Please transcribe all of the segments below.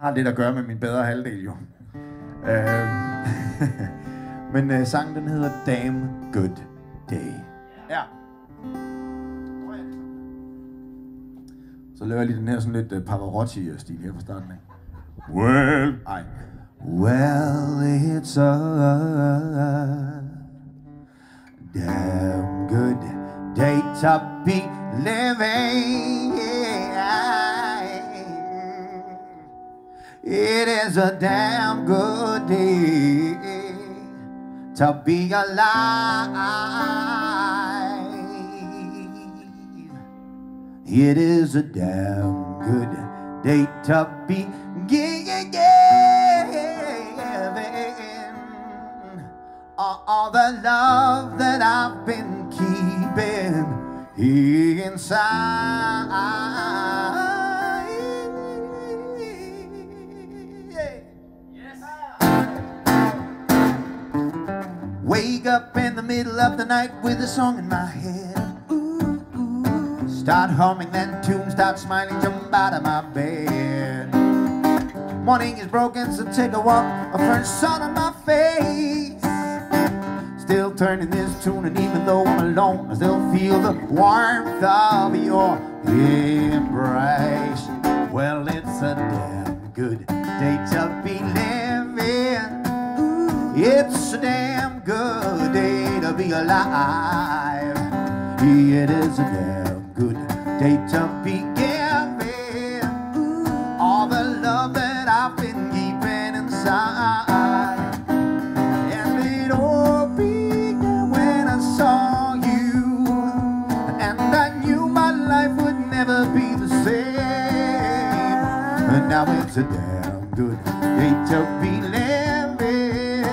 har lidt at gøre med min bedre halvdel jo. Men sangen den hedder Damn Good Day. Ja. Så laver jeg lige den her sådan lidt Pavarotti-stil her fra starten af. Well, it's a damn good day to be living. It is a damn good day to be alive. It is a damn good day to be giving all the love that I've been keeping inside. Yes. Wake up in the middle of the night with a song in my head. Start humming that tune, start smiling, jump out of my bed. Morning is broken, so take a walk, a first sun on my face. Still turning this tune, and even though I'm alone, I still feel the warmth of your embrace. Well, it's a damn good day to be living. It's a damn good day to be alive. It is a damn good day to be giving all the love that I've been keeping inside. And it all began when I saw you, and I knew my life would never be the same. And now it's a damn good day to be living,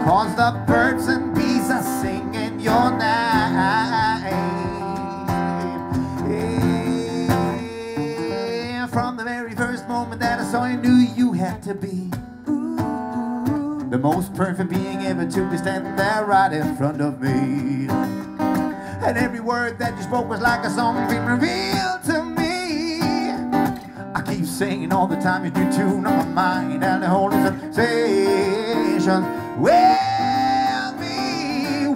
'cause the birds and bees are singing your name. From the very first moment that I saw you, knew you had to be the most perfect being ever to be standing there right in front of me. And every word that you spoke was like a song being revealed to me. I keep singing all the time, you do tune on my mind, and the whole sensation with me.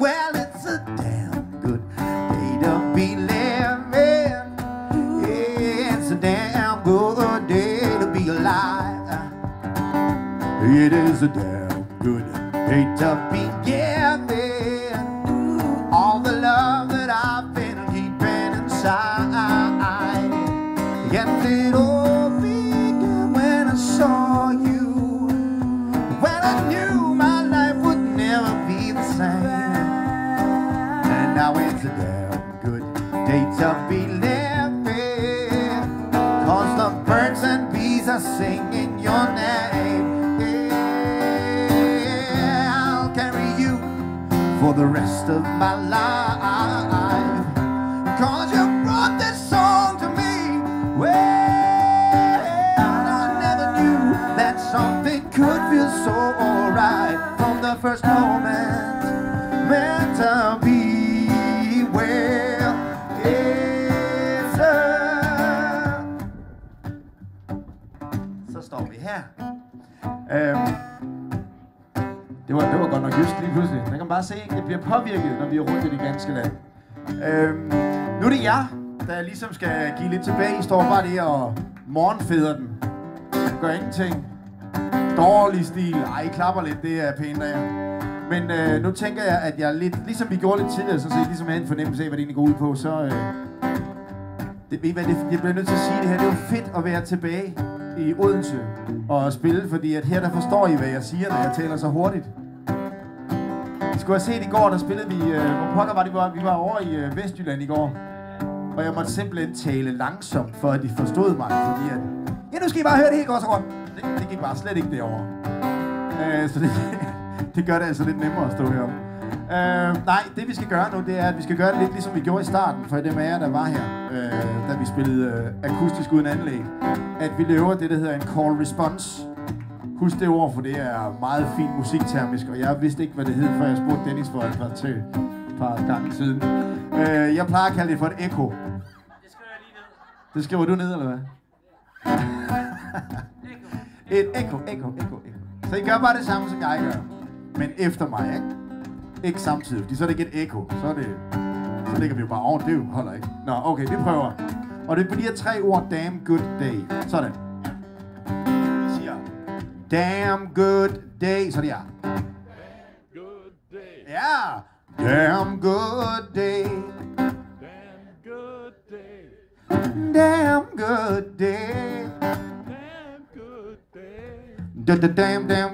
Well, it's a damn good day to be living. It's a damn good day to be alive. It is a damn good day to be giving all the love that I've been keeping inside. And it all began when I saw you, when I knew my life would never be the same. And now it's a damn good day to be living, 'cause the birds and bees are singing your name. Yeah, I'll carry you for the rest of my life, 'cause you brought this song to me. Well, I never knew that something could feel so alright from the first moment meant to be. Well, it's a... Så står vi her. Det var godt nok just lige pludselig. Man kan bare se, at det bliver påvirket, når vi er rundt i det ganske land. Nu er det jer, der ligesom skal give lidt tilbage. I står bare der og morgenfeder den. Gør ingenting. Dårlig stil. Ej, I klapper lidt, det er pænt af jer. Men nu tænker jeg, at jeg lidt, ligesom vi gjorde lidt tidligere, så I ligesom havde en fornemmelse af, hvad det egentlig går ud på, så... jeg bliver nødt til at sige det her. Det er jo fedt at være tilbage i Odense og spille, fordi at her der forstår I, hvad jeg siger, når jeg taler så hurtigt. I skulle have set i går, der spillede vi... hvor pokker var det? Vi var over i Vestjylland i går. Og jeg måtte simpelthen tale langsomt, for at de forstod mig, fordi at... Ja, nu skal I bare høre det helt godt så godt. Det gik bare slet ikke derovre. Så det gør det altså lidt nemmere at stå heroppe. Nej, det vi skal gøre nu, det er, at vi skal gøre det lidt ligesom vi gjorde i starten, for dem af jer, der var her, da vi spillede akustisk uden anlæg. At vi laver det, der hedder en call response. Husk det ord, for det er meget fint musiktermisk, og jeg vidste ikke, hvad det hed, før jeg spurgte Dennis for et par gange siden. Jeg plejer at kalde det for et ekko. Det skriver jeg lige ned. Det skriver du ned, eller hvad? Et ekko. Så I gør bare det samme, som jeg gør. Men efter mig, ikke? Ikke samtidig, fordi så er det ikke et ekko. Så ligger vi jo bare oven. Det holder ikke. Nå, okay, vi prøver. Og det er på de her 3 ord. Damn good day. Sådan. Vi siger damn good day. Så det er. Ja. Damn good day. Damn good day. Damn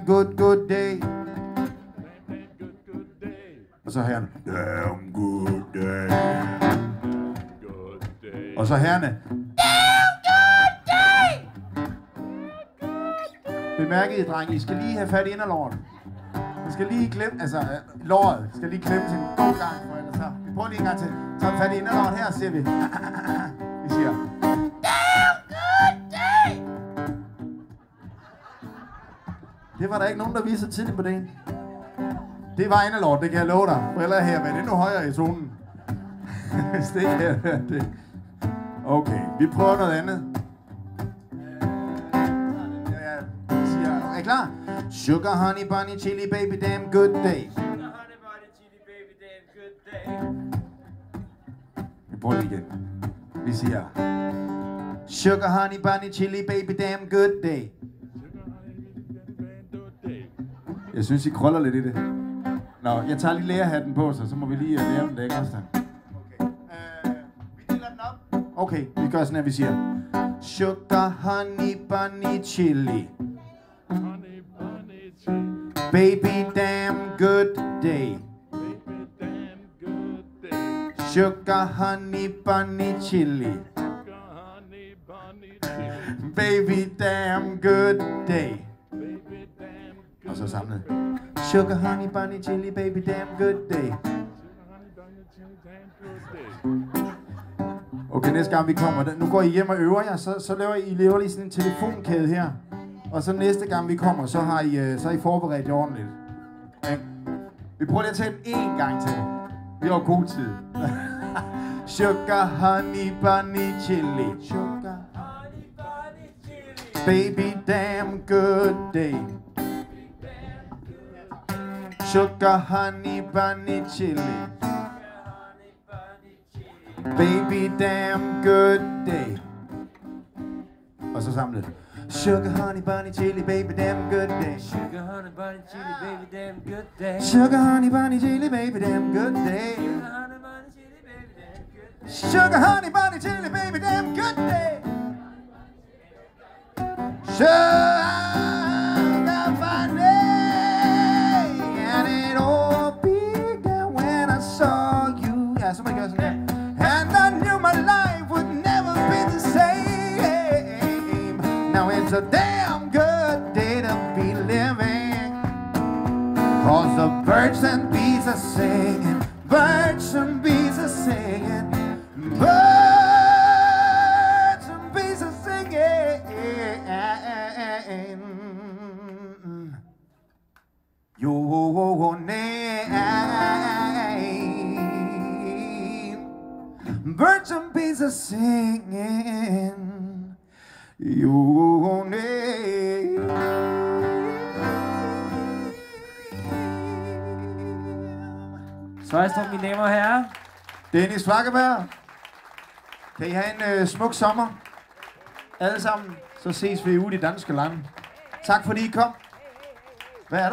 good day. Og så herrene. Damn good day. Og så herrene. Damn good day. Bemærk I, drenge, I skal lige have fat i inderlåret. I skal lige klemme, altså låret skal lige klemme til en god gang, for ellers så. Vi prøver lige en gang til. Så fat i inderlåret her, siger vi. Vi siger. Damn good day. Det var der ikke nogen, der viste sig tidligt på dagen. Det var inderlåret, det kan jeg love dig. For ellers her, men endnu højere i tonen. Hvis det ikke er det. Okay, vi prøver noget andet. Jeg siger, er I klar? Sugar, honey, bunny, chili, baby, damn good day. Sugar, honey, bunny, chili, baby, damn good day. Vi prøver det igen. Vi siger sugar, honey, bunny, chili, baby, damn good day. Jeg synes, I krøller lidt i det. Nå, jeg tager lige lærerhatten på, så må vi lige lære den der, ikke også? Okay. Vi deler den op. Okay, vi gør sådan her, vi siger sugar, honey, bunny, chili. Baby, damn good day. Sugar, honey, bunny, chili. Baby, damn good day. Og så samlet. Sugar, honey, bunny, chili, baby, damn good day. Okay, næste gang vi kommer, nu går I hjem og øver jer, så laver I lige sådan en telefonkæde her. Og så næste gang vi kommer, så har I forberedt jer ordentligt. Okay. Vi prøver lige at tage den en gang til. Vi har god tid. Sugar, honey, bunny, chili. Sugar, honey, bunny, chili. Baby, damn good day. Sugar, honey, bunny, chili. Baby, damn good day. Og så samlet. Sugar, honey, bunny, chili, baby, damn good day. Sugar, honey, bunny, chili, baby, damn good day. Sugar, honey, bunny, chili, baby, damn good day. Sugar, honey, bunny, chili, baby, damn good day. Sugar, bunny, and it all began when I saw you. Ja, somebody gør sådan her. And I knew my life would never be the same. Now it's a damn good day to be living. Cause the birds and bees are singing. Birds and bees are singing. Birds and bees are singing. Your name. Birds and bees are singing. Your name. Svejstrup, mine damer og herrer. Dennis Flakkeberg. Kan I have en smuk sommer? Alle sammen. Så ses vi ude i danske land. Tak fordi I kom. Hvad er der?